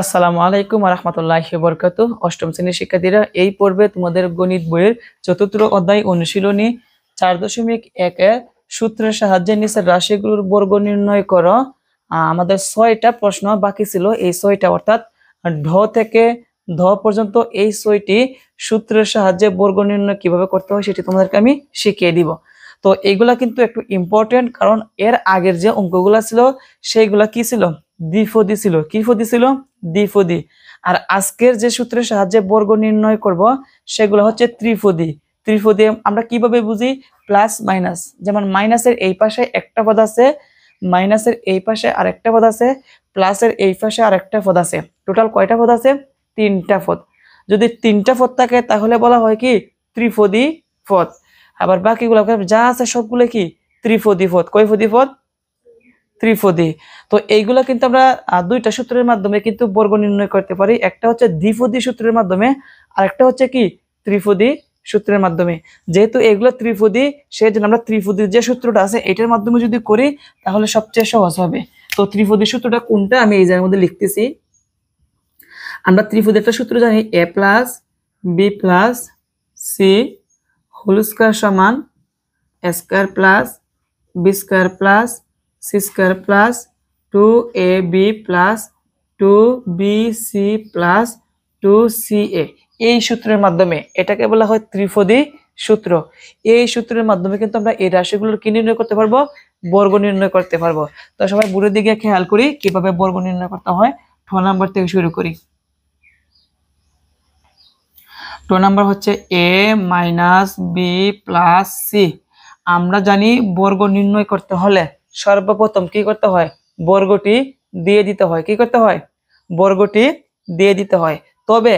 আসসালামু আলাইকুম ওয়া রাহমাতুল্লাহি ওয়া বারাকাতুহু। অষ্টম শ্রেণীর শিক্ষার্থীরা, এই পর্বে তোমাদের গণিত বইয়ের চতুর্থ অধ্যায় অনুশীলনী 4.1 এর সূত্রের সাহায্যে নিচের রাশিগুলোর বর্গ নির্ণয় করো। আমাদের 6টা প্রশ্ন বাকি ছিল। এই 6টা অর্থাৎ ঢ থেকে ধ পর্যন্ত এই 6টি সূত্রের সাহায্যে বর্গ নির্ণয় কিভাবে করতে হয় সেটি তোমাদেরকে আমি শিখিয়ে দিব। তো এইগুলা কিন্তু একটু ইম্পর্টেন্ট, কারণ এর আগের যে অঙ্কগুলা ছিল সেইগুলা কি ছিল? দ্বিপদী ছিল। কি পদী ছিল? দ্বিপদী। আর আজকের যে সূত্রের সাহায্যে বর্গ নির্ণয় করব সেগুলো হচ্ছে ত্রিপদী। ত্রিপদী আমরা কিভাবে বুঝি? Plus minus. যেমন মাইনাসের এই পাশে একটা পদ আছে, মাইনাসের এই পাশে আরেকটা পদ আছে, প্লাসের এই পাশে আরেকটা পদ আছে। টোটাল কয়টা পদ আছে? 3টা পদ। যদি 3টা পদ থাকে তাহলে বলা হয় কি? ত্রিপদী পদ। আবার বাকিগুলো যা আছে সবগুলো কি? ত্রিপদী পদ। কয় পদী পদ? ত্রিপদী। তো এইগুলা কিন্তু আমরা দুইটা সূত্রের মাধ্যমে কিন্তু বর্গ নির্ণয় করতে পারি। একটা হচ্ছে দ্বিপদী সূত্রের মাধ্যমে, আর একটা হচ্ছে কি? ত্রিপদী সূত্রের মাধ্যমে। যেহেতু এগুলো ত্রিপদী, সেজন্য আমরা ত্রিপদীর যে সূত্রটা আছে এটার মাধ্যমে যদি করি তাহলে সবচেয়ে সহজ হবে। তো ত্রিপদী সূত্রটা কোনটা আমি এই জায়গার মধ্যে লিখতেছি। আমরা ত্রিপদী একটা সূত্র জানি, a plus B plus C whole square সমান a square plus B square plus C square plus 2ab plus 2bc plus 2ca। এই সূত্রের মাধ্যমে, এটাকে বলা হয় ত্রিপদী সূত্র। এই সূত্রের মাধ্যমে কিন্তু আমরা এই রাশিগুলোর কি নির্ণয় করতে পারবো? বর্গ নির্ণয় করতে পারবো। তো সবাই বুড়োর দিকে খেয়াল করি কিভাবে বর্গ নির্ণয় করতে হয়। 6 নাম্বার থেকে শুরু করি। 2 নাম্বার হচ্ছে a minus B plus C. আমরা জানি বর্গ নির্ণয় করতে হলে সর্বপ্রথম কি করতে হয়? বর্গটি দিয়ে দিতে হয়। কি করতে হয়? বর্গটি দিয়ে দিতে হয়। তবে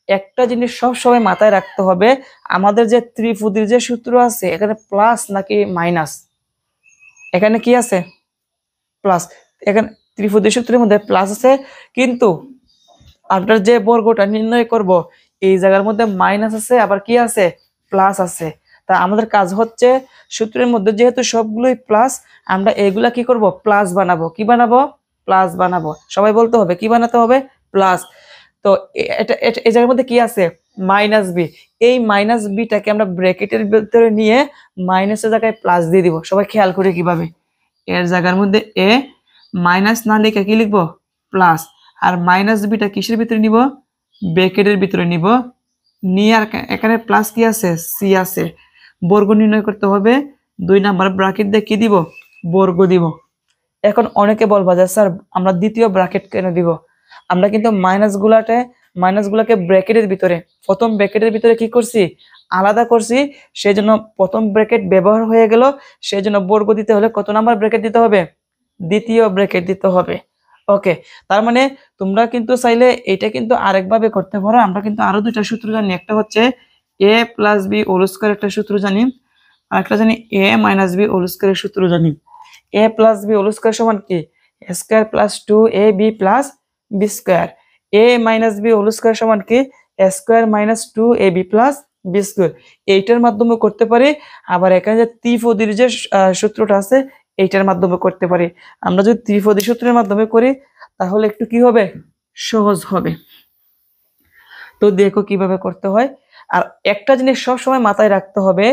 একটা জিনিস সব সময় মাথায় রাখতে হবে, আমাদের যে ত্রিপদীর যে সূত্র আছে এখানে প্লাস নাকি মাইনাস? এখানে কি আছে? প্লাস। এখানে ত্রিপদী সূত্রের মধ্যে প্লাস আছে, কিন্তু আমরা যে বর্গটা নির্ণয় করব এই জায়গার মধ্যে মাইনাস আছে, আবার কি আছে? প্লাস আছে। তা আমাদের কাজ হচ্ছে সূত্রের মধ্যে যেহেতু সবগুলোই প্লাস, আমরা এগুলা কি করব? প্লাস বানাবো। কি বানাবো? প্লাস বানাবো। সবাই বলতে হবে কি বানাতে হবে? প্লাস। তো এটা এই জায়গার মধ্যে কি আছে? Minus B. এই মাইনাস বিটাকে আমরা ব্র্যাকেটের ভিতরে নিয়ে মাইনাসের জায়গায় প্লাস দিয়ে দিব। সবাই খেয়াল করে কিভাবে? এর জায়গার মধ্যে এ মাইনাস না লিখে কি লিখবো? প্লাস। আর মাইনাস বিটা কিসের ভিতরে নিব? ব্র্যাকেটের ভিতরে নিব। নিয়ে আর এখানে প্লাস কি আছে? সি আছে। বর্গ নির্ণয় করতে হবে। 2 নাম্বার ব্র্যাকেট দিয়ে কি দিব? বর্গ দিব। এখন অনেকে বলবা যে স্যার আমরা দ্বিতীয় ব্র্যাকেট কেন দিব? আমরা কিন্তু মাইনাসগুলাকে ব্র্যাকেটের ভিতরে, প্রথম ব্র্যাকেটের ভিতরে কি করছি? আলাদা করছি। সেজন্য প্রথম ব্র্যাকেট ব্যবহার হয়ে গেল। সেজন্য বর্গ দিতে হলে কত নাম্বার ব্র্যাকেট দিতে হবে? দ্বিতীয় ব্র্যাকেট দিতে হবে। ওকে, তার মানে তোমরা কিন্তু চাইলে এটা কিন্তু আরেকভাবে করতে পারো। আমরা কিন্তু আরো দুইটা সূত্র জানি। একটা হচ্ছে a plus B whole square একটা সূত্র জানি, আর একটা জানি a মাইনাস বি হোল স্কয়ারের সূত্র জানি। a plus B whole square সমান কি? a square plus 2ab plus b square. a minus B whole square সমান কি? a square minus 2ab plus b square. এইটার মাধ্যমে করতে পারি। আবার এখানে যে ত্রিপদীর যে সূত্রটা আছে এইটার মাধ্যমে করতে পারি। আমরা যদি ত্রিপদী সূত্রের মাধ্যমে করি তাহলে একটু কি হবে? সহজ হবে। তো দেখো কিভাবে করতে হয়। আর একটা জিনিস সব সময় মাথায় রাখতে হবে,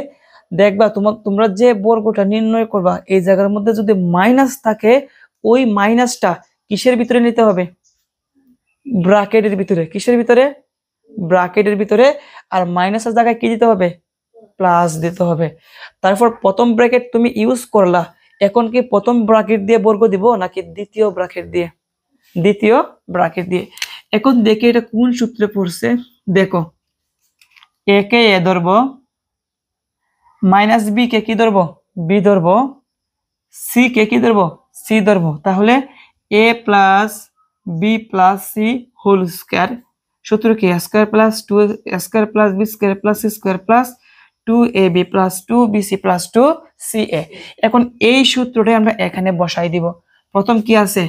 দেখবা তোমরা যে বর্গটা নির্ণয় করবা এই জায়গার মধ্যে যদি মাইনাস থাকে, ওই মাইনাসটা কিসের ভিতরে নিতে হবে? ব্র্যাকেটের ভিতরে। কিসের ভিতরে? ব্র্যাকেটের ভিতরে। আর মাইনাসের জায়গায় কি দিতে হবে? প্লাস দিতে হবে। তারপর প্রথম ব্র্যাকেট তুমি ইউজ করলা, এখন কি প্রথম ব্র্যাকেট দিয়ে বর্গ দিব নাকি দ্বিতীয় ব্র্যাকেট দিয়ে? দ্বিতীয় ব্র্যাকেট দিয়ে। এখন দেখি এটা কোন সূত্রে পড়ছে। দেখো, এ কে এ ধরবো, মাইনাস বি কে কি ধরবো? বি ধরবো, সি কে কি ধরবো? সি ধরবো। তাহলে A plus B plus C whole square সূত্র কি? Square plus 2 square plus B square plus C square plus 2ab plus 2bc plus 2ca। এখন এই সূত্রটাই আমরা এখানে বসাই দিব। প্রথম কি আছে?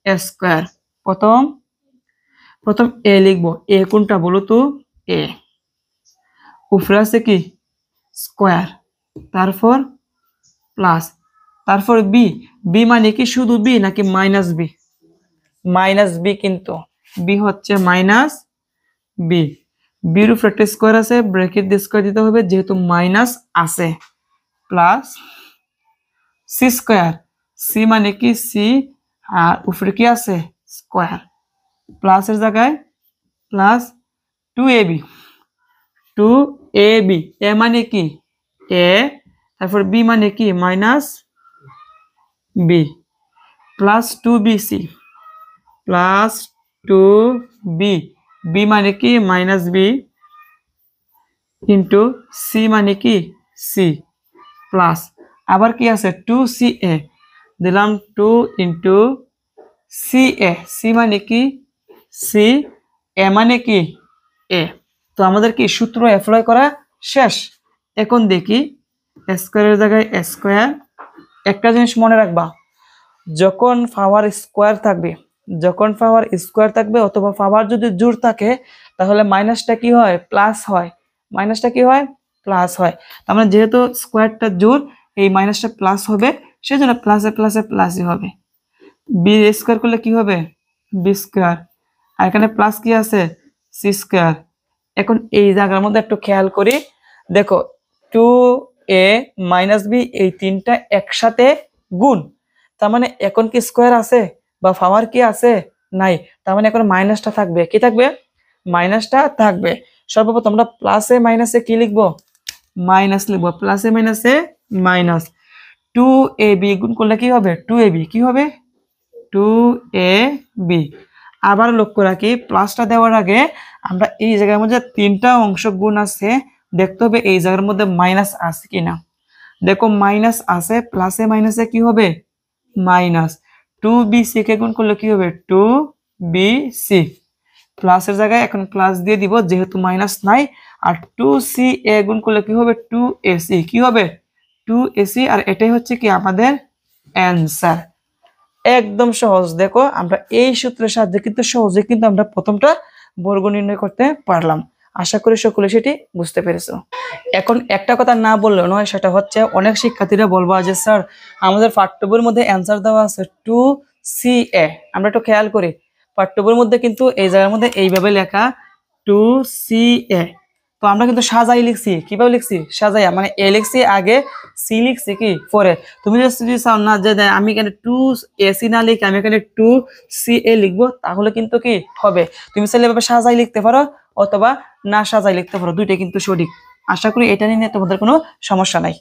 a square. প্রথম এ লিখবো। এ কোনটা বলো তো? এ। উপরে আছে কি? স্কয়ার। তারপর প্লাস, তারপর বি। বি মানে কি শুধু বি নাকি মাইনাস বি? মাইনাস বি কিন্তু। বি হচ্ছে মাইনাস বি, বির উপর একটা স্কোয়ার আছে, ব্র্যাকেট দিয়ে স্কোয়ার দিতে হবে যেহেতু মাইনাস আছে, প্লাস সি স্কোয়ার, সি মানে কি সি, আর উপরে কি আছে স্কোয়ার, প্লাসের জায়গায় প্লাস 2ab, 2ab, এ মানে কি এ, তারপর বি মানে কি minus B, plus 2bc, plus 2b, B মানে কি মাইনাস বি, ইন্টু সি মানে কি সি, প্লাস আবার কি আছে 2ca, দিলাম 2 ইন্টু ca, সি মানে কি সি, এ মানে কি এ। তো আমাদের কি সূত্র অ্যাপ্লাই করা শেষ। এখন দেখি স্কোয়ারের জায়গায় স্কোয়ার। একটা জিনিস মনে রাখবা, যখন পাওয়ার স্কোয়ার থাকবে, যখন পাওয়ার স্কোয়ার থাকবে অথবা পাওয়ার যদি জোড় থাকে তাহলে মাইনাসটা কি হয় প্লাস হয়, মাইনাসটা কি হয় প্লাস হয়। তার মানে যেহেতু স্কোয়ারটা জোড় এই মাইনাসটা প্লাস হবে, সেজন্য প্লাসে প্লাসে প্লাসই হবে। বি স্কোয়ার করলে কি হবে বি স্কোয়ার, আর এখানে প্লাস কি আছে সি স্কোয়ার। এখন এই জায়গার মধ্যে একটু খেয়াল করি, দেখো 2a মাইনাস বি এই তিনটা একসাথে গুণ, তার মানে এখন কি স্কোয়ার আছে বা পাওয়ার কি আছে নাই, তার মানে এখন মাইনাসটা থাকবে, কি থাকবে মাইনাসটা থাকবে। সর্বপ্রথম আমরা প্লাসে মাইনাসে কি লিখবো মাইনাস লিখবো, প্লাসে মাইনাসে মাইনাস, 2ab গুণ করলে কি হবে 2ab, কি হবে 2ab। আবার লক্ষ্য রাখি প্লাসটা দেওয়ার আগে আমরা এই জায়গার মধ্যে তিনটা অংশ গুণ আছে, দেখতে হবে এই জায়গার মধ্যে মাইনাস আছে কিনা। দেখো মাইনাস আছে, প্লাসে মাইনাসে কি হবে মাইনাস, 2bc কে গুণ করলে কি হবে 2bc, প্লাসের জায়গায় এখন প্লাস দিয়ে দিব যেহেতু মাইনাস নাই, আর 2ca গুণ করলে কি হবে 2ac, কি হবে 2ac, আর এটাই হচ্ছে কি আমাদের অ্যান্সার। একদম সহজ। দেখো আমরা এই সূত্রের সাহায্যে কিন্তু সহজে কিন্তু আমরা প্রথমটা বর্গ নির্ণয় করতে পারলাম। আশা করি সকলে সেটি বুঝতে পেরেছো। এখন একটা কথা না বললেও নয়, সেটা হচ্ছে অনেক শিক্ষার্থীরা বলবা যে স্যার আমাদের পাঠ্য বইয়ের মধ্যে অ্যান্সার দেওয়া আছে 2ca, আমরা একটু খেয়াল করি পাঠ্য বইয়ের মধ্যে কিন্তু এই জায়গার মধ্যে এইভাবে লেখা 2ca, তো আমরা কিন্তু সাজাই লিখছি, কিভাবে লিখছি সাজাইয়া, মানে এ লিখছি আগে সি লিখছি কি পরে। তুমি যদি চাও না যে আমি এখানে 2ac না লিখে আমি এখানে 2ca লিখবো তাহলে কিন্তু কি হবে, তুমি চাইলে এভাবে সাজাই লিখতে পারো অথবা না সাজাই লিখতে পারো, দুইটাই কিন্তু সঠিক। আশা করি এটা নিয়ে তোমাদের কোনো সমস্যা নাই।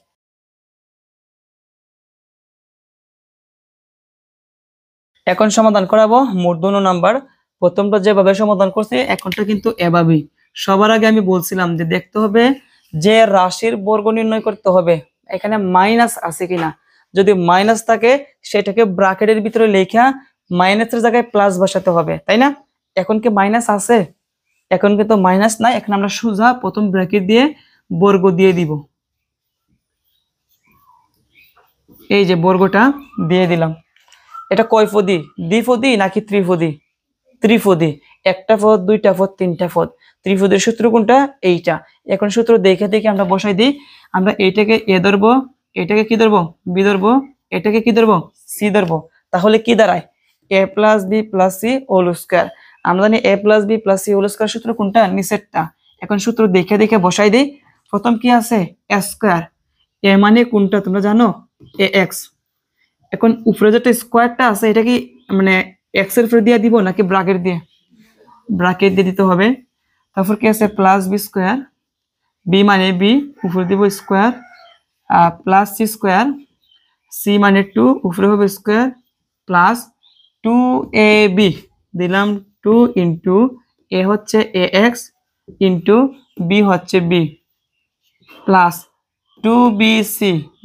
এখন সমাধান করাবো মোট 2 নাম্বার। প্রথমটা যেভাবে সমাধান করছি এখনটা কিন্তু এভাবেই। সবার আগে আমি বলছিলাম যে দেখতে হবে যে রাশির বর্গ নির্ণয় করতে হবে এখানে মাইনাস আছে কিনা, যদি মাইনাস থাকে সেটাকে ব্র্যাকেটের ভিতরে লেখা মাইনাসের জায়গায় প্লাস বসাতে হবে, তাই না। এখন কি মাইনাস আছে, এখন কিন্তু মাইনাস নাই, এখন আমরা সোজা প্রথম ব্র্যাকেট দিয়ে বর্গ দিয়ে দিব, এই যে বর্গটা দিয়ে দিলাম। এটা কয় পদী, দ্বিপদী নাকি ত্রিপদী, ত্রিপদী, একটা পদ দুইটা পদ তিনটা পদ, ত্রিপদীর সূত্র কোনটা এইটা। এখন সূত্র দেখে দেখে আমরা বসাই দিই, আমরা এইটাকে এ ধরবো, এটাকে কি ধরবো বি ধরবো, এটাকে কি ধরবো সি ধরবো, তাহলে কি দাঁড়ায় A plus B plus C whole square. আমরা জানি A plus B plus C whole square সূত্র কোনটা নিচেরটা। এখন সূত্র দেখে দেখে বসাই দিই। প্রথম কি আছে এ স্কয়ার, এ মানে কোনটা তোমরা জানো এ এক্স। এখন উপরে যেটা স্কোয়ারটা আছে এটা কি মানে এক্স এর উপরে দিয়ে দিব নাকি ব্র্যাকেট দিয়ে, ব্র্যাকেট দিয়ে দিতে হবে। তারপর কি আছে প্লাস বি স্কোয়ার, বি মানে বি উপরে দিব square, plus C square, C মানে 2 উপরে হবে স্কোয়ার, প্লাস 2ab দিলাম 2 ইন্টু এ হচ্ছে এ এক্স ইন্টু বি হচ্ছে বি, প্লাস 2bc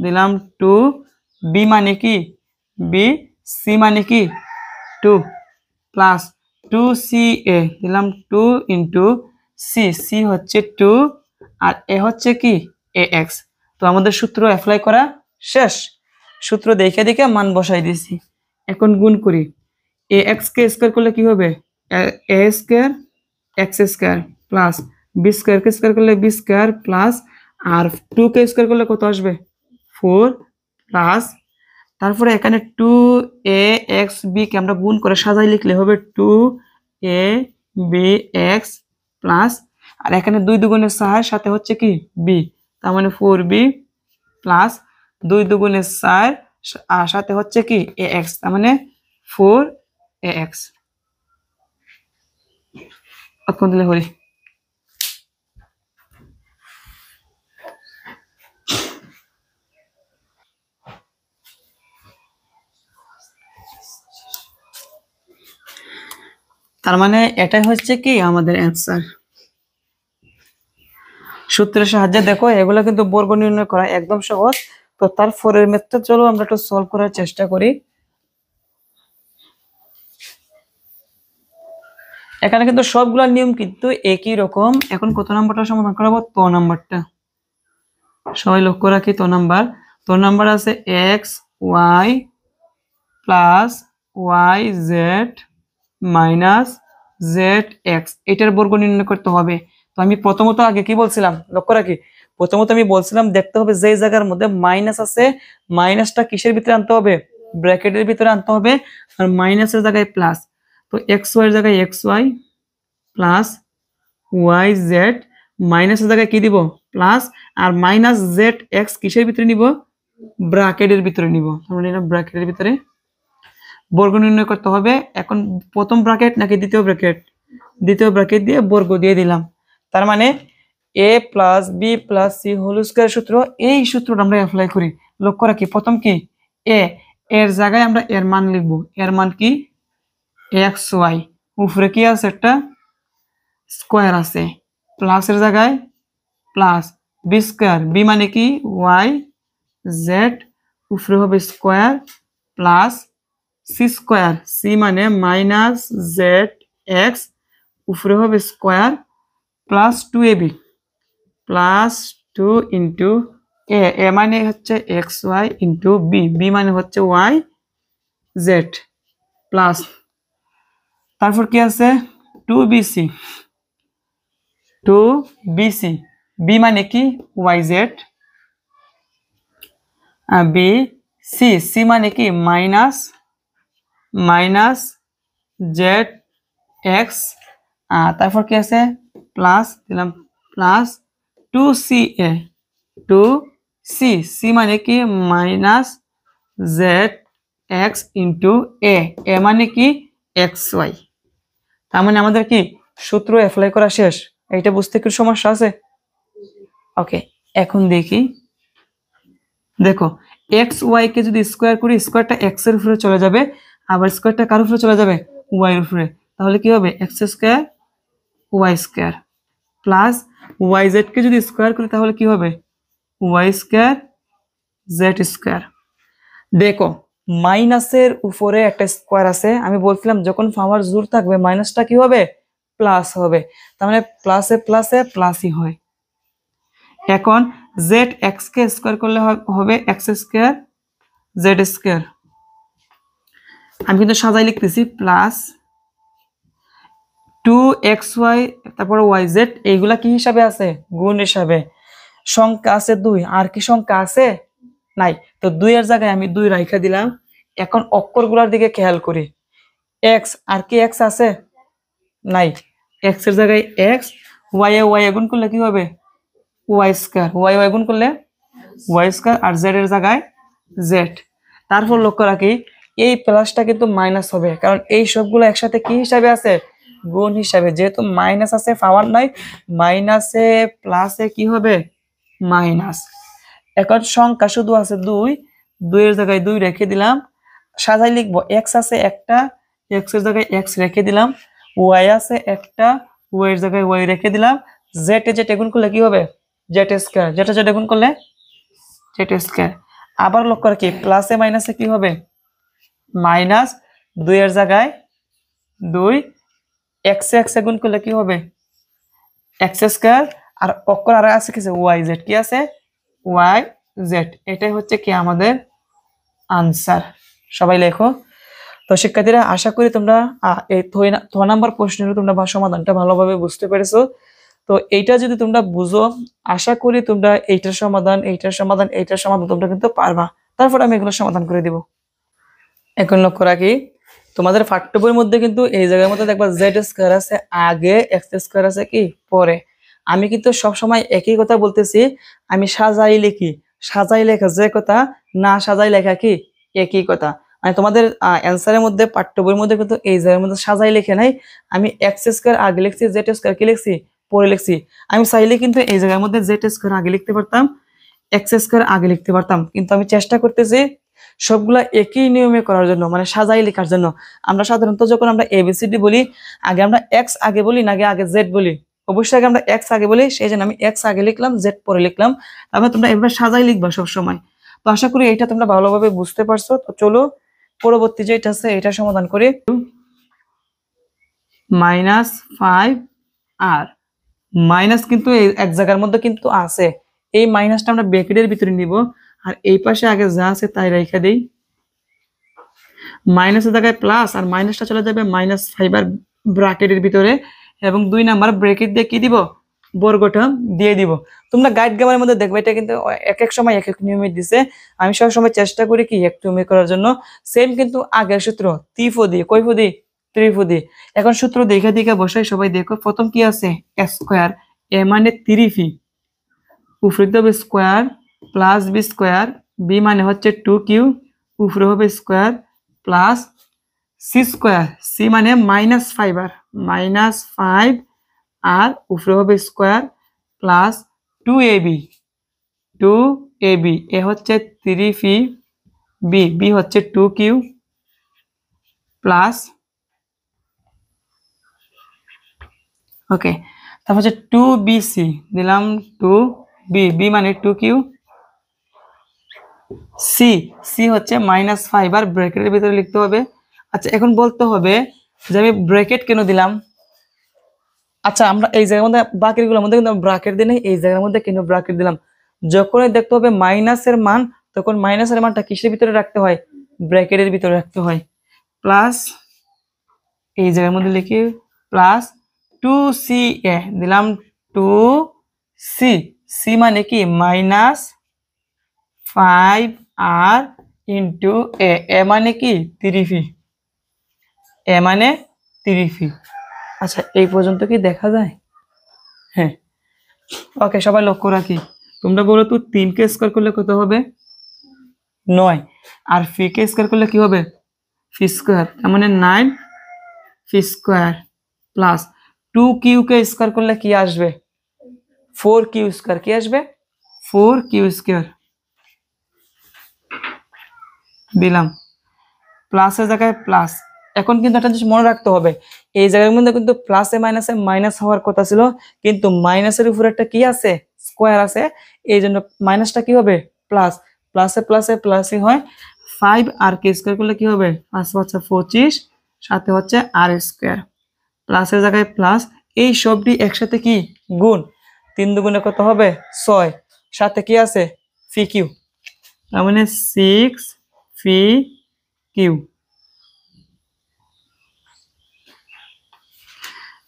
দিলাম 2, বি মানে কি বি, সি মানে কি 2, প্লাস 2ca দিলাম 2 ইন্টু সি, সি হচ্ছে 2 আর এ হচ্ছে কি এ এক্স। তো আমাদের সূত্র অ্যাপ্লাই করা শেষ। সূত্র দেখে দেখে মান বসাই দিয়েছি। এখন গুণ করি, এ এক্স কে স্কোয়ার করলে কি হবে A square X square, plus B square কে স্কোয়ার করলে বি স্কোয়ার, প্লাস আর 2 কে স্কোয়ার করলে কত আসবে 4, প্লাস তারপরে এখানে 2a x b কে আমরা গুণ করে সাজাই লিখলে হবে 2 এ বি এক্স প্লাস, আর এখানে 2 দুগুণে 4 সাথে হচ্ছে কি বি, তার মানে 4b প্লাস 2 দুগুণে 4 আর সাথে হচ্ছে কি এ এক্স, তার মানে 4ax। অক্ষণ দিলে হরি। তার মানে এটাই হচ্ছে কি আমাদের অ্যান্সার। সূত্রের সাহায্যে দেখো এগুলো কিন্তু বর্গ নির্ণয় করা একদম সহজ। তো তারপরের ম্যাথটা চলো আমরা একটু সলভ করার চেষ্টা করি। এখানে কিন্তু সবগুলা নিয়ম কিন্তু একই রকম। এখন কত নাম্বারটা সমাধান করাবো? ত নাম্বারটা। সবাই লক্ষ্য রাখি, ত নাম্বার আছে X Y plus Y Z minus Z X, এটার বর্গ নির্ণয় করতে হবে। তো আমি প্রথমত আগে কি বলছিলাম লক্ষ্য রাখি, প্রথমত আমি বলছিলাম দেখতে হবে যে জায়গার মধ্যে মাইনাস আছে মাইনাসটা কিসের ভিতরে আনতে হবে? ব্র্যাকেটের ভিতরে আনতে হবে, আর মাইনাসের জায়গায় প্লাস। তো এক্স ওয়াই এর জায়গায় X Y plus Y Z, মাইনাসের জায়গায় কি দিব? প্লাস, আর মাইনাস জেড এক্স কিসের ভিতরে নিব? ব্র্যাকেটের ভিতরে নিব। আমরা নিলাম ব্র্যাকেটের ভিতরে। বর্গ নির্ণয় করতে হবে। এখন প্রথম ব্র্যাকেট নাকি দ্বিতীয় ব্র্যাকেট? দ্বিতীয় ব্র্যাকেট দিয়ে বর্গ দিয়ে দিলাম। তার মানে a plus B plus C whole square সূত্র, এই সূত্রটা আমরা অ্যাপ্লাই করি। লক্ষ্য রাখি প্রথম কি a, এর জায়গায় আমরা এর মান লিখব। এর মান কি? এক্স ওয়াই, উপরে কি আছে? একটা স্কয়ার আছে, প্লাসের জায়গায় প্লাস, বি স্কয়ার, বি মানে কি? ওয়াই জেড, উপরে হবে square plus C square, C মানে মাইনাস জেড এক্স, উপরে হবে square plus 2ab plus 2 into A মানে হচ্ছে X Y into B, B মানে হচ্ছে ওয়াই জেড প্লাস, তারপর কি আছে? 2bc, 2bc, বি মানে কি? Y Z, B C, C মানে কি? মাইনাস মাইনাস জেড এক্স, তারপর কি আছে? প্লাস দিলাম প্লাস 2ca, 2c, সি মানে কি? Minus Z X into A, A মানে কি? X Y. তার মানে আমাদের কি সূত্র অ্যাপ্লাই করা শেষ। এইটা বুঝতে কি সমস্যা আছে? ওকে, এখন দেখি, দেখো এক্স ওয়াই কে যদি স্কোয়ার করি, স্কোয়ারটা এক্স এর উপরে চলে যাবে, আবার স্কোয়ারটা কার উপরে চলে যাবে? ওয়াই এর উপরে। তাহলে কি হবে? X square Y square plus Y Z কে যদি স্কোয়ার করি তাহলে কি হবে? Y square Z square. দেখো মাইনাসের উপরে একটা স্কোয়ার আছে, আমি বলছিলাম যখন পাওয়ার জোর থাকবে মাইনাসটা কি হবে? প্লাস হবে। তার মানে প্লাসে প্লাসে প্লাসই হয়। এখন জেড এক্স কে স্কোয়ার করলে হবে এক্স স্কোয়ার জেড স্কোয়ার। আমি কিন্তু সাজাই লিখতেছি প্লাস 2xy তারপর ওয়াই জেড, এইগুলা কি হিসাবে আছে? গুণ হিসাবে। সংখ্যা আছে 2, আর কি সংখ্যা আছে? নাই। তো 2 এর জায়গায় আমি 2 রাইখা দিলাম। এখন অক্ষরগুলোর দিকে খেয়াল করি, এক্স, আর কি এক্স আছে? নাই। এক্স এর জায়গায় এক্স, ওয়াই এ ওয়াই গুণ করলে কি হবে? ওয়াই স্কয়ার, ওয়াই ওয়াই গুণ করলে ওয়াই স্কয়ার, আর জেড এর জায়গায় জেড। তারপর লক্ষ্য রাখি এই প্লাসটা কিন্তু মাইনাস হবে, কারণ এই সবগুলো একসাথে কি হিসাবে আছে? গুণ হিসাবে। যেহেতু মাইনাস আছে পাওয়ার নাই, মাইনাসে প্লাসে কি হবে? মাইনাস। এখন সংখ্যা শুধু আছে 2, 2 এর জায়গায় 2 রেখে দিলাম। সাজাই লিখবো, এক্স আছে একটা, এক্স এর জায়গায় এক্স রেখে দিলাম, ওয়াই আছে একটা, ওয়াই এর জায়গায় ওয়াই রেখে দিলাম, জেড এ জেড গুণ করলে কি হবে? জেড স্কয়ার, জেড জেড গুণ করলে জেড স্কয়ার। আবার লক্ষ্য রাখি প্লাসে মাইনাসে কি হবে? মাইনাস, 2 এর জায়গায় 2, এক্স এক্স গুণ করলে কি হবে? এক্স স্কয়ার, আর অক্ষর আর আছে কিছু ওয়াই জেড, কি আছে? Y Z. এটাই হচ্ছে কি আমাদের আনসার। সবাই লেখো। তো শিক্ষার্থীরা আশা করি তোমরা এই 6 নাম্বার প্রশ্নের তোমরা সমাধানটা ভালোভাবে বুঝতে পেরেছো। তো এইটা যদি তোমরা বুঝো, আশা করি তোমরা এইটার সমাধান এইটার সমাধান এইটার সমাধান তোমরা কিন্তু পারবা। তারপর আমি এগুলো সমাধান করে দিব। এখন লক্ষ্য রাখি তোমাদের পাঠ্য বইয়ের মধ্যে কিন্তু এই জায়গার মধ্যে দেখবা জেড স্কয়ার আছে আগে, এক্স স্কয়ার আছে কি পরে। আমি কিন্তু সবসময় একই কথা বলতেছি, আমি সাজাই লিখি, সাজাই লেখা যে কথা, না সাজাই লেখা কি একই কথা। মানে তোমাদের অ্যান্সারের মধ্যে পাঠ্য বইয়ের মধ্যে কিন্তু এই জায়গার মধ্যে সাজাই লিখে নাই, আমি এক্স স্কয়ার আগে লিখছি, জেড স্কয়ার কি লিখছি পরে লিখছি। আমি চাইলে কিন্তু এই জায়গার মধ্যে জেড স্কয়ার আগে লিখতে পারতাম, এক্স স্কয়ার আগে লিখতে পারতাম, কিন্তু আমি চেষ্টা করতেছি সবগুলা একই নিয়মে করার জন্য, মানে সাজাই লেখার জন্য। আমরা সাধারণত যখন আমরা এবিসিডি বলি, আগে আমরা এক্স আগে বলি না আগে জেড বলি? অবশ্যই আগে আমরা এক্স আগে বলি, সেই জন্য আমি এক্স আগে লিখলাম, জেড পরে লিখলাম। তারপরে তোমরা এভাবে সাজাই লিখবা সবসময়। তো আশা করি এটা তোমরা ভালোভাবে বুঝতে পারছো। তো চলো পরবর্তী যেটা আছে এটা সমাধান করি। -5 আর মাইনাস কিন্তু এক জায়গার মধ্যে কিন্তু আছে, এই মাইনাসটা আমরা ব্র্যাকেটের ভিতরে নিব, আর এই পাশে আগে যা আছে তাই রেখে দেই। মাইনাসের জায়গায় প্লাস, আর মাইনাসটা চলে যাবে -5 আর ব্র্যাকেটের ভিতরে, এবং 2 নাম্বার ব্র্যাকেট দিয়ে কি দিব বর্গটা দিয়ে দিব। তোমরা গাইড গ্রামারের মধ্যে দেখবে এটা কিন্তু এক এক সময় এক এক নিয়মে দিছে, আমি সব সময় চেষ্টা করি কি এক নিয়মে করার জন্য। সেম কিন্তু আগের সূত্র ত্রিপদী, কয়পদী ত্রিপদী। এখন সূত্র দেখে দেখে বসাই সবাই দেখো। প্রথম কি আছে স্কয়ার, এ মানে 3p, উপরে হবে square plus B square, B মানে হচ্ছে 2q, উপরে হবে square plus C square, C মানে -5 আর -5 আর উপরে হবে স্কয়ার প্লাস 2ab, 2ab, এ হচ্ছে 3p, বি বি হচ্ছে 2q প্লাস, ওকে, তারপর হচ্ছে 2bc দিলাম, 2b, বি মানে 2q, সি সি হচ্ছে -5 আর ব্র্যাকেটের ভিতরে লিখতে হবে। আচ্ছা এখন বলতে হবে যে আমি ব্র্যাকেট কেন দিলাম। আচ্ছা আমরা এই জায়গার মধ্যে বাকিগুলোর মধ্যে কিন্তু ব্র্যাকেট দিই নাই, এই জায়গার মধ্যে কেন ব্র্যাকেট দিলাম? যখনই দেখতে হবে মাইনাসের মান, তখন মাইনাসের মানটা কিসের ভিতরে রাখতে হয় ব্র্যাকেটের ভিতরে রাখতে হয়। প্লাস এই জায়গার মধ্যে লিখি প্লাস 2ca দিলাম, 2c, সি মানে কি -5 আর ইন্টু এ, এ মানে কি 3p, এ মানে 3p। আচ্ছা এই পর্যন্ত কি দেখা যায়? হ্যাঁ, ওকে, সবাই লক্ষ্য রাখি। তোমরা বলো তো 3 কে স্কয়ার করলে কত হবে 9, আর ফি কে স্কয়ার করলে কি হবে ফি স্কয়ার, তার মানে 9 ফি স্কয়ার প্লাস 2q কে স্কয়ার করলে কি আসবে 4q স্কয়ার, কি আসবে 4q স্কয়ার দিলাম, প্লাসের জায়গায় প্লাস। এখন কিন্তু একটা জিনিস মনে রাখতে হবে, এই জায়গার মধ্যে কিন্তু প্লাসে মাইনাসে মাইনাস হওয়ার কথা ছিল, কিন্তু মাইনাসের উপরে একটা কি আছে স্কয়ার আছে, এই জন্য মাইনাসটা কি হবে প্লাস, প্লাসে প্লাসে প্লাসই হয়। 5 আর কে স্কয়ার করলে কি হবে 5 হচ্ছে 25, সাথে হচ্ছে আর স্কয়ার, প্লাসের জায়গায় প্লাস, এই সবটি একসাথে কি গুণ, 3 দুগুণে কত হবে 6, সাথে কি আছে ফি কিউ, তার মানে 6 ফি কিউ।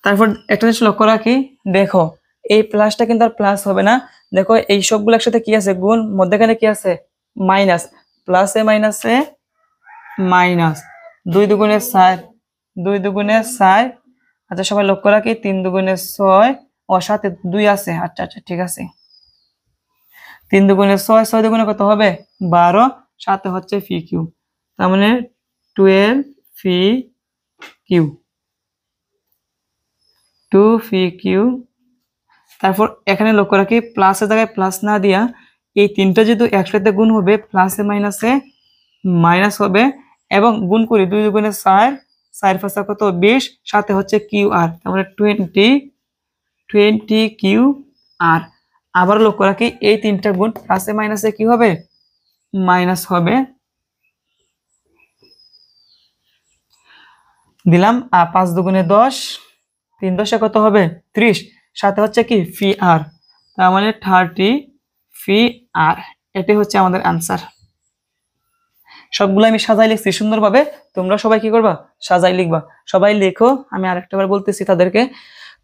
তারপর একটা জিনিস লক্ষ্য রাখি, দেখো এই প্লাসটা কিন্তু আর প্লাস হবে না, দেখো এই সবগুলো একসাথে কি আছে গুণ, মধ্যখানে কি আছে মাইনাস, প্লাসে মাইনাসে মাইনাস, 2 দুগুণে 4, 2 দুগুণে 4। আচ্ছা সবাই লক্ষ্য রাখি 3 দুগুণে 6, ও সাথে 2 আছে, আচ্ছা আচ্ছা ঠিক আছে, 3 দুগুণে 6, 6 দুগুণে কত হবে 12, সাথে হচ্ছে ফি কিউ, তার মানে 12 ফি কিউ, 2 ফি কিউ। তারপর এখানে লক্ষ্য রাখি প্লাসের জায়গায় প্লাস না দিয়া এই তিনটা যেহেতু একসাথে গুণ হবে, প্লাসে মাইনাসে মাইনাস হবে, এবং গুণ করি 2 দুগুণে 4, 4 5 কত 20, সাথে হচ্ছে কিউ আর, তার মানে 20 কিউ আর। আবার লক্ষ্য রাখি এই তিনটা গুণ প্লাসে মাইনাসে কি হবে মাইনাস হবে, দিলাম, আর 5 দুগুণে 10, 3 10 কত হবে 30, সাথে হচ্ছে কি ফি আর, তার মানে 30 ফি আর। এটাই হচ্ছে আমাদের আনসার। সবগুলো আমি সাজাই লিখছি সুন্দরভাবে, তোমরা সবাই কি করবা সাজাই লিখবা, সবাই লেখো। আমি আরেকটা বার বলতেছি তাদেরকে।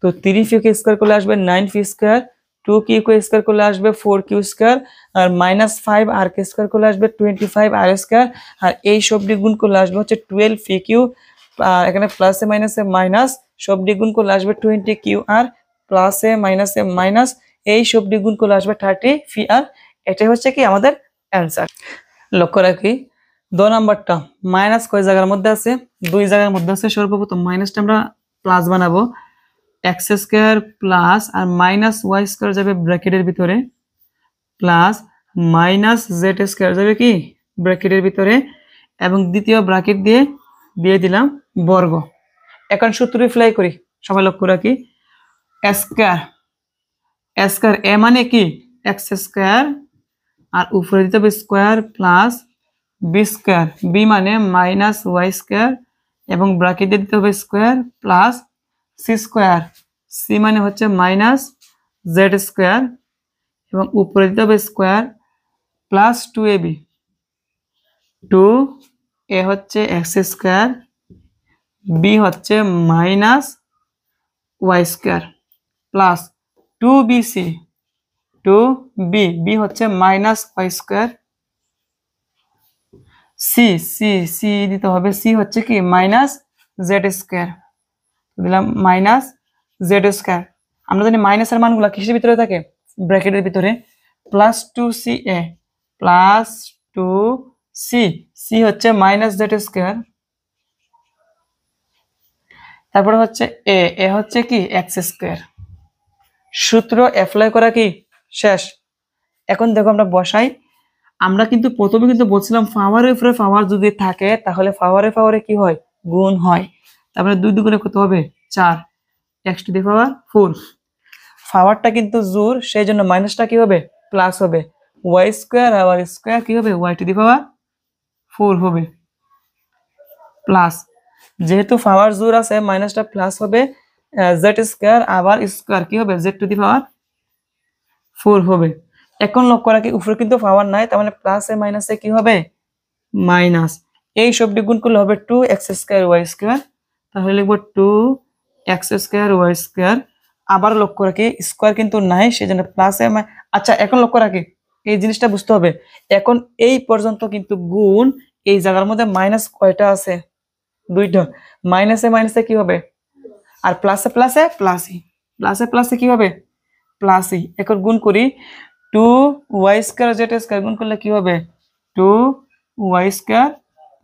তো 3 ফি কে স্কয়ার করলে আসবে 9 ফি স্কয়ার, 2 কিউ কে স্কয়ার করলে আসবে 4 কিউ স্কয়ার, আর -5 আর কে স্কয়ার করলে আসবে 25 আর স্কয়ার, আর এই সবটি গুণ করলে আসবে হচ্ছে 12 ফি কিউ, এখানে প্লাসে মাইনাসে মাইনাস, সব দিক গুণ করলে আসবে 20 কিউ আর, প্লাসে মাইনাসে মাইনাস, এই সব দিক গুণ করলে আসবে 30 পি আর। এটাই হচ্ছে কি আমাদের অ্যান্সার। লক্ষ্য রাখি 2 নাম্বারটা মাইনাস কয় জায়গার মধ্যে আছে, 2 জায়গার মধ্যে আছে। সর্বপ্রথম মাইনাসটা আমরা প্লাস বানাবো, এক্স স্কোয়ার প্লাস আর মাইনাস ওয়াই স্কোয়ার যাবে ব্র্যাকেটের ভিতরে, প্লাস মাইনাস জেড স্কোয়ার যাবে কি ব্র্যাকেটের ভিতরে, এবং দ্বিতীয় ব্র্যাকেট দিয়ে দিলাম বর্গ। এখন সূত্র অ্যাপ্লাই করি, সবাই লক্ষ্য রাখি। স্কোয়ার স্কোয়ার এ মানে কি এক্স স্কোয়ার, আর উপরে দিতে হবে square plus B square, B মানে মাইনাস ওয়াই স্কোয়ার, এবং ব্র্যাকেট দিতে হবে square plus C square, C মানে হচ্ছে মাইনাস জেড স্কোয়ার, এবং উপরে দিতে হবে স্কোয়ার প্লাস 2ab, 2a হচ্ছে এক্স স্কোয়ার, বি হচ্ছে minus Y square, plus 2bc, 2b হচ্ছে minus Y square, C C C দিতে হবে, সি হচ্ছে কি মাইনাস জেড স্কোয়ার, দিলাম মাইনাস জেড স্কোয়ার। আমরা জানি মাইনাসের মানগুলো কিসের ভিতরে থাকে, ব্র্যাকেটের ভিতরে, plus 2ca plus 2c, C হচ্ছে মাইনাস জেড স্কোয়ার, তারপরে হচ্ছে এ হচ্ছে কি এক্স স্কোয়ার। সূত্র অ্যাপ্লাই করা কি শেষ। এখন দেখো আমরা বসাই, আমরা কিন্তু প্রথমে কিন্তু বলছিলাম পাওয়ারের উপরে পাওয়ার যদি থাকে তাহলে পাওয়ারে পাওয়ারে কি হয় গুণ হয়, তারপরে 2 দুগুণে কত হবে 4, x টু দি পাওয়ার 4। পাওয়ারটা কিন্তু জোর, সেই জন্য মাইনাসটা কি হবে প্লাস হবে, y স্কয়ার আবার স্কয়ার কি হবে y টু দি পাওয়ার 4 হবে, প্লাস যেহেতু পাওয়ার জোর আছে মাইনাসটা প্লাস হবে, z স্কয়ার আবার স্কয়ার কি হবে z টু দি পাওয়ার 4 হবে। এখন লক্ষ্য রাখি উপরে কিন্তু পাওয়ার নাই, তার মানে প্লাসে মাইনাসে কি হবে মাইনাস, এই সবটি গুণ করলে হবে 2x স্কয়ার y স্কয়ার, তাহলে লিখব 2x স্কয়ার y স্কয়ার। আবার লক্ষ্য রাখি স্কয়ার কিন্তু নাই, সেজন্য প্লাসে আচ্ছা এখন লক্ষ্য রাখি এই জিনিসটা বুঝতে হবে, এখন এই পর্যন্ত কিন্তু গুণ, এই জায়গার মধ্যে মাইনাস কয়টা আছে 2টা, মাইনাসে মাইনাসে কি হবে আর প্লাসে প্লাসে প্লাসই, প্লাসে প্লাসে কি হবে প্লাসই। এখন গুণ করি 2y স্কয়ার z স্কয়ার গুণ করলে কি হবে 2y স্কয়ার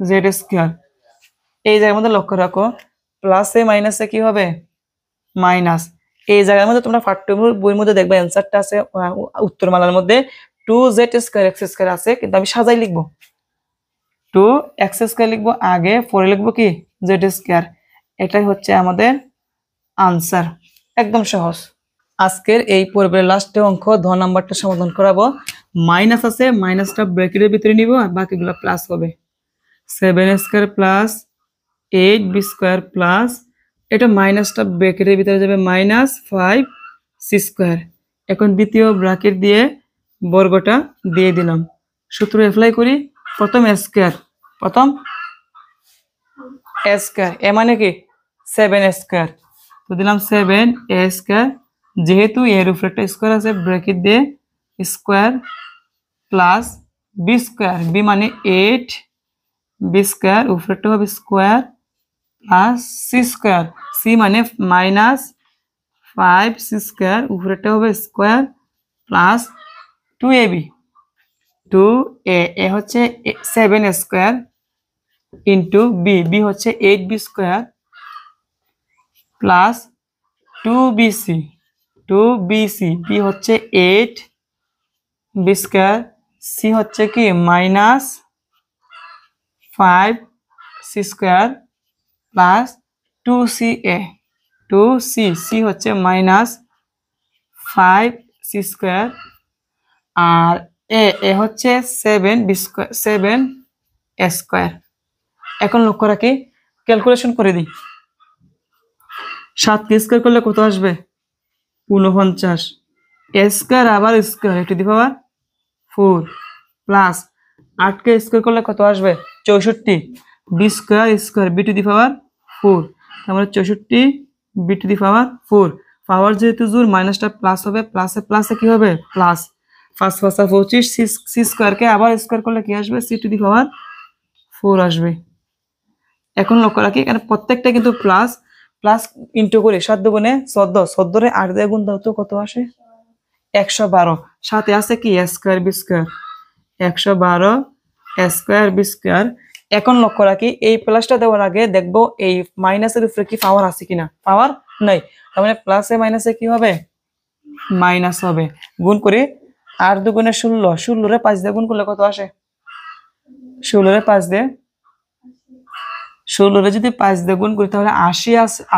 z স্কয়ার। এই জায়গার মধ্যে লক্ষ্য রাখো প্লাসে মাইনাসে কি হবে মাইনাস, এই জায়গার মধ্যে তোমরা পাঠ্য বইয়ের মধ্যে দেখবে অ্যানসারটা আছে উত্তরমালার মধ্যে 2z স্কয়ার x স্কয়ার আছে, কিন্তু আমি সাজাই লিখবো 2x স্কয়ার লিখবো আগে, পরে লিখবো কি z স্কয়ার। এটাই হচ্ছে আমাদের আনসার, একদম সহজ। আজকের এই পর্বের লাস্টে অঙ্ক 2 নাম্বারটা সমাধান করাবো। মাইনাস আছে, মাইনাসটা ব্র্যাকেটের ভিতরে নিব আর বাকিগুলো প্লাস হবে। 7 square plus 8b square plus, এটা মাইনাসটা ব্র্যাকেটের ভিতরে যাবে মাইনাস 5c স্কয়ার। এখন দ্বিতীয় ব্র্যাকেট দিয়ে বর্গটা দিয়ে দিলাম, সূত্র অ্যাপ্লাই করি। প্রথম স্কয়ার, প্রথম স্কয়ার এ মানে কি 7 স্কয়ার, তো দিলাম 7a স্কয়ার, যেহেতু এর উপরে একটা স্কয়ার আছে ব্র্যাকেট দিয়ে square plus B square, B মানে 8 বি স্কয়ার, উপরেটা হবে square plus C square, C মানে মাইনাস 5c স্কয়ার, উপরেটা হবে স্কয়ার প্লাস 2ab, 2a হচ্ছে 7 স্কয়ার ইন্টু বি, বি হচ্ছে 8b square plus 2bc, 2bc, B হচ্ছে 8b স্কয়ার, সি হচ্ছে কি minus 5c square plus 2ca, 2c, C হচ্ছে minus 5c square, আর এ হচ্ছে 7b স্কয়ার, 7 স্কয়ার। এখন লক্ষ্য রাখি ক্যালকুলেশন করে দিই, 7 কে স্কয়ার করলে কত আসবে 49, স্কয়ার আবার square to the power 4 plus 8 কে স্কয়ার করলে কত আসবে 64, B square square B to the power 4, তাহলে 64 বি টু দি পাওয়ার 4। পাওয়ার যেহেতু জোর মাইনাসটা প্লাস হবে, প্লাসে প্লাসে কি হবে প্লাস, 5 5 25, সি স্কয়ারকে আবার স্কয়ার করলে কি আসবে সি টু দি পাওয়ার 4 আসবে। এখন লক্ষ্য রাখি এখানে প্রত্যেকটা কিন্তু প্লাস প্লাস ইন্টু করে 7 দুগুণে 14, 14 রে 8 দিয়ে গুণ দাও তো কত আসে 112। সাথে আছে কি a square b square, 112 a square b square. এখন লক্ষ্য রাখি এই প্লাসটা দেওয়ার আগে দেখবো এই মাইনাসের উপরে কি পাওয়ার আছে কিনা, পাওয়ার নাই, তার মানে প্লাসে মাইনাসে কি হবে মাইনাস হবে। গুণ করে 8 দুগুণে 16, 16 রে 5 দিয়ে গুণ করলে কত আসে 16 রে 5 দিয়ে 16 রে যদি 5 দিয়ে গুণ করি তাহলে 80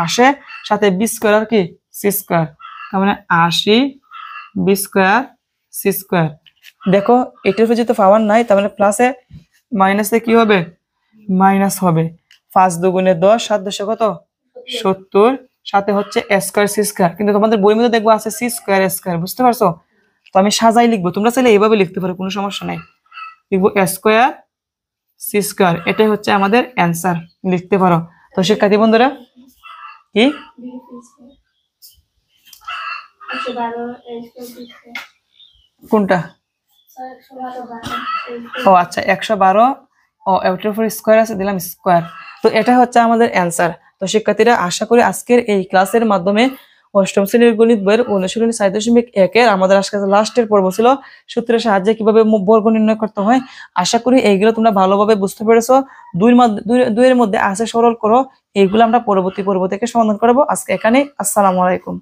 আসে, সাথে b স্কয়ার আর কি c স্কয়ার, তার মানে 80 b স্কয়ার c স্কয়ার। দেখো এটার উপরে যেহেতু পাওয়ার নাই তার মানে প্লাসে মাইনাসে কি হবে মাইনাস হবে। 5 দুগুণে 10, 7 10 কত 70, সাথে হচ্ছে a স্কয়ার c স্কয়ার, কিন্তু তোমাদের বইয়ের মধ্যে দেখবো আছে c স্কয়ার a স্কয়ার, বুঝতে পারছো? তো আমি সাজাই লিখবো, তোমরা চাইলে এইভাবে লিখতে পারো, কোনো সমস্যা নাই। লিখবো a স্কয়ার c স্কয়ার, এটাই হচ্ছে আমাদের অ্যান্সার, লিখতে পারো। তো শিক্ষার্থী বন্ধুরা কি কোনটা ও আচ্ছা 112, ও এটার উপর স্কয়ার আছে দিলাম স্কয়ার। তো এটা হচ্ছে আমাদের অ্যান্সার। তো শিক্ষার্থীরা আশা করি আজকের এই ক্লাসের মাধ্যমে অষ্টম শ্রেণীর গণিত বইয়ের অনুশীলনী 4.1 এর আমাদের আজকে লাস্টের পর্ব ছিল সূত্রের সাহায্যে কিভাবে বর্গ নির্ণয় করতে হয়। আশা করি এইগুলো তোমরা ভালোভাবে বুঝতে পেরেছো। দুইয়ের মধ্যে আছে সরল করো, এইগুলো আমরা পরবর্তী পর্ব থেকে সমাধান করবো। আজকে এখানেই, আসসালামু আলাইকুম।